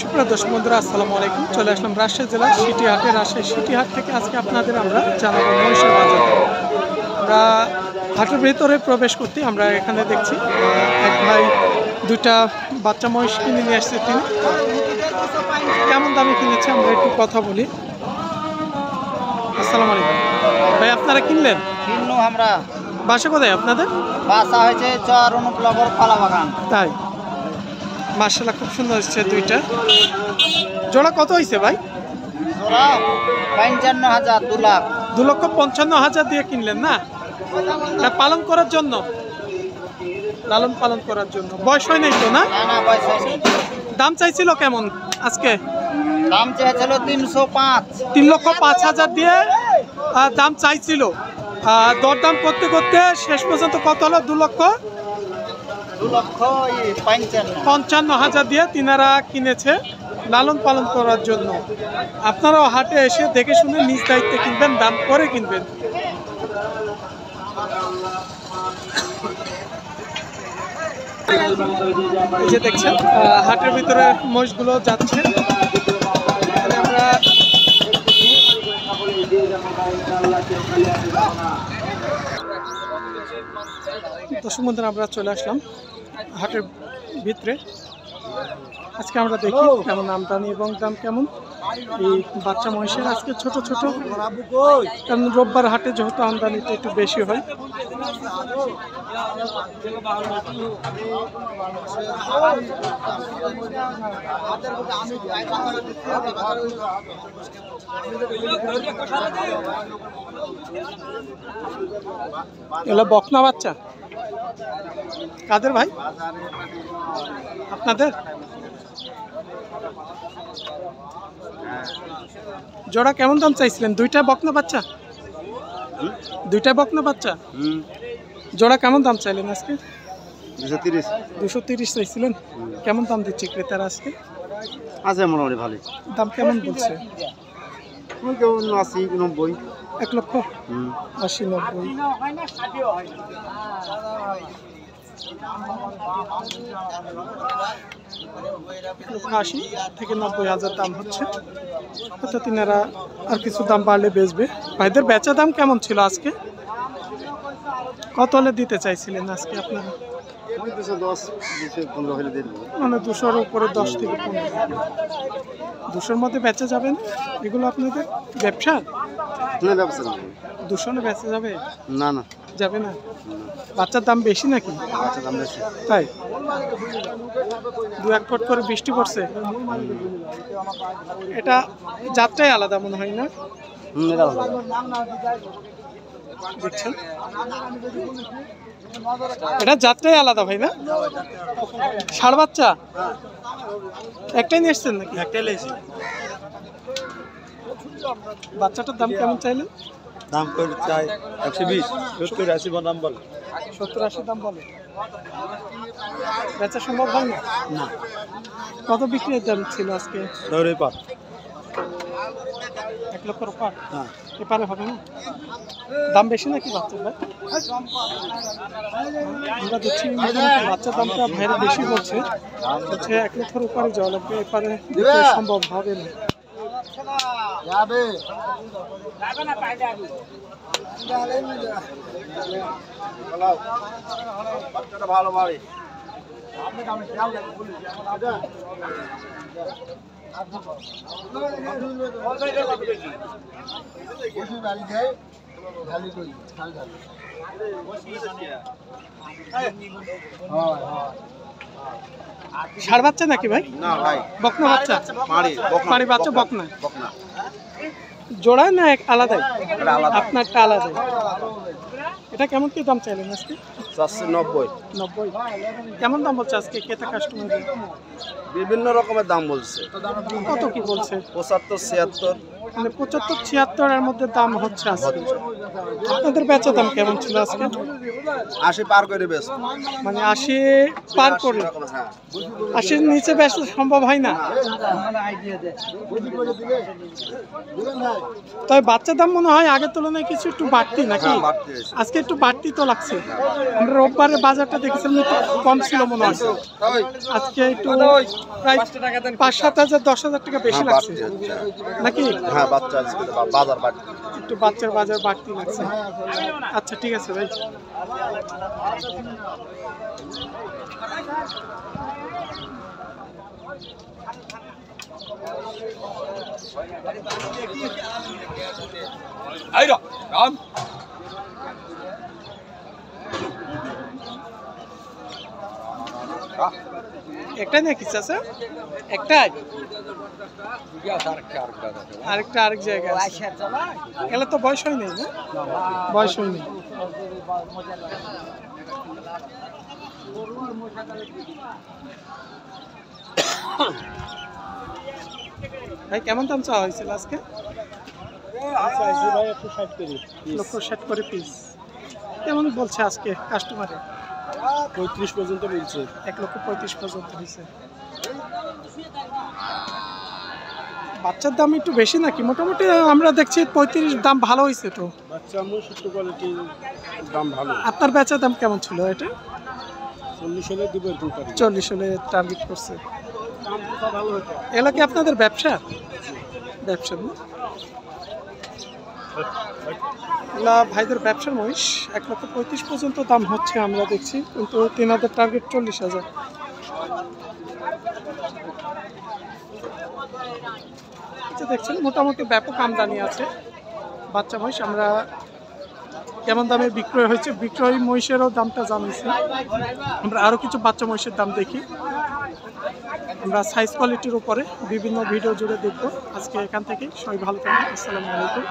সুপ্রিয় দর্শক বন্ধুরা, আসসালামু আলাইকুম। চলে আসলাম রাজশাহী জেলার সিটিহাটে। রাজশাহী সিটিহাট থেকে আজকে আপনাদের আমরা জানাবো মহিষের বাজার। আমরা হাটের ভেতরে প্রবেশ করতে আমরা এখানে দেখছি এক ভাই দুটা বাচ্চা মহিষ কিনে নিয়ে আসছে। তিনি কেমন দামে কিনেছে আমরা একটু কথা বলি। আসসালামু আলাইকুম ভাই, আপনারা কিনলেন? কিনলো আমরা। বাসা কোথায় আপনাদের? বাসা হয়েছে চর অনুপ্লবর কলা বাগান। তাই, মাশাআল্লাহ খুব সুন্দর হচ্ছে। দুইটা জোড়া কত হয়েছে ভাই? ওরা ৫৫,০০০, ২ লাখ। 2,55,000 দিয়ে কিনলেন না? এটা পালন করার জন্য, লালন পালন করার জন্য। বয়স হয় নাই তো না? না বয়স হয়নি। দাম চাইছিল কেমন আজকে? দাম চেয়েছিল ৩০৫। 3,05,000 দিয়ে দাম চাইছিল। দরদাম করতে করতে শেষ পর্যন্ত কত হলো? 2,55,000 দিয়ে তিনারা কিনেছে লালন পালন করার জন্য। আপনারাও হাটে এসে দেখে শুনে নিজ দায়িত্বে কিনবেন, দাম করে কিনবেন। এই যে দেখছেন হাটের ভিতরে মহিষগুলো যাচ্ছে। আমরা দর্শক বন্ধুরা, আমরা চলে আসলাম হাটের ভিতরে। আজকে আমরা দেখি কেমন আমদানি এবং দাম কেমন এই বাচ্চা মহিষের। আজকে ছোট ছোট, কারণ রোববার হাটে যেহেতু আমদানিটা একটু বেশি হয়। এগুলো বকনা বাচ্চা কাদের ভাই? আপনাদের? জোড়া কেমন দাম চাইছিলেন? দুইটা বকনা বাচ্চা? দুইটা বকনা বাচ্চা জোড়া কেমন দাম চাইলেন আজকে? 230 চাইছিলেন। কেমন দাম দিচ্ছে ক্রেতারা আজকে? আছে মোটামুটি ভালো। দাম কেমন বলছে? ৮০, ৯০। 1,80,90। $1,80,000 থেকে 90,000 দাম হচ্ছে। হয়তো তিনারা আর কিছু দাম বাড়লে বেচবে। ভাইদের বেচা দাম কেমন ছিল আজকে? কত হলে দিতে চাইছিলেন আজকে আপনারা? ২১০, মানে 200-র উপরে 10 থেকে 15। 200-র মধ্যে বেচা যাবে না? এগুলো আপনাদের ব্যবসা? না ব্যবসা না। 200 বেচা যাবে? না না যাবে না। বাচ্চার দাম বেশি নাকি? বাচ্চার দাম বেশি। তাই 2-1 ফুট করে বৃষ্টি পড়ছে। এটা যাত্রাই আলাদা মনে হয় না? দেখছেন এটা যাত্রাই আলাদা ভাই না? ষাঁড় বাচ্চা একটাই নিয়ে এসছেন নাকি? একটাই নিয়েছি। বাচ্চাটার দাম কেমন চাইলেন? দাম করে চাই ১২০, ৭০, ৮০ দাম বলে। 70-80 দাম বলে। বেচা সম্ভব হয় না? না। কত বিক্রির দাম ছিল আজকে? 1 লক্ষের উপর? হ্যাঁ। এপারে হবে না? দাম বেশি নাকি বাচ্চার ভাই? আমরা দেখছি বাচ্চার দামটা ভাইরা বেশি বলছে। 1 লক্ষের উপরে যাওয়া লাগবে, এপারে সম্ভব হবে না। ভালো বাড়ি ষাঁড় বাচ্চা নাকি ভাই? না ভাই, বকনা বাচ্চা? পাড়ি বাচ্চা বকনা। বকনা জোড়া না আলাদাই? আপনারটা আলাদাই। এটা কেমন কি দাম চাইলেন আজকে? ৪৯০। 90। কেমন দাম বলছে আজকে ক্রেতা কাস্টমার? বিভিন্ন রকমের দাম বলছে। কত কি বলছে? ৭৫, ৭৬। মানে 75-76 এর মধ্যে দাম হচ্ছে আজকে। আপনাদের বেচা দাম কেমন ছিল আজকে? 80 পার করে বেশ। মানে 80 পার করে, 80-র নিচে বেচলে সম্ভব হয় না। তবে বাচ্চার দাম মনে হয় আগের তুলনায় কিছু একটু বাড়তি নাকি? আজকে একটু বাড়তি তো লাগছে। আমরা রোববারের বাজারটা দেখেছিলাম একটু কম ছিল মনে হয়, আজকে একটু প্রায় 5-7 হাজার 10 হাজার টাকা বেশি লাগছে নাকি? হ্যাঁ, বাচ্চা আজকে বাজার বাড়তি, একটু বাচ্চার বাজার বাড়তি লাগছে। আচ্ছা ঠিক আছে ভাই। একটা নাকি চাচা? একটাই, আরেকটা আরেক জায়গায় আছে। এগুলো তো বয়স হয় নাই না? বয়স হয়নি। ভাই কেমন দাম চাওয়া হয়েছিল আজকে? 160 করে পিস। কেমন বলছে আজকে কাস্টমারে? 35 পর্যন্ত বলছে। 1,35,000 পর্যন্ত হয়েছে। বাচ্চার দাম একটু বেশি নাকি? মোটামুটি আমরা দেখছি 35 দাম ভালো হয়েছে তো। বাচ্চা সুস্থ কোয়ালিটির দাম ভালো। আপনার বেচার দাম কেমন ছিল এটা? 40 হলে দিব এরকম করে। 40 হলে টার্গেট করছে। এগুলো কি আপনাদের ব্যবসা? ব্যবসা না? এগুলা ভাইদের ব্যবসার মহিষ। 1,35,000 পর্যন্ত দাম হচ্ছে আমরা দেখছি, কিন্তু 3,000 টার্গেট 40,000। দেখছেন মোটামুটি ব্যাপক আমদানি আছে বাচ্চা মহিষ। আমরা কেমন দামে বিক্রয় হয়েছে, বিক্রয় মহিষেরও দামটা জানিয়েছি। আমরা আরও কিছু বাচ্চা মহিষের দাম দেখি। আমরা সাইজ কোয়ালিটির উপরে বিভিন্ন ভিডিও জুড়ে দেখব। আজকে এখান থেকে সবাই ভালো থাকবেন। আসসালামু আলাইকুম।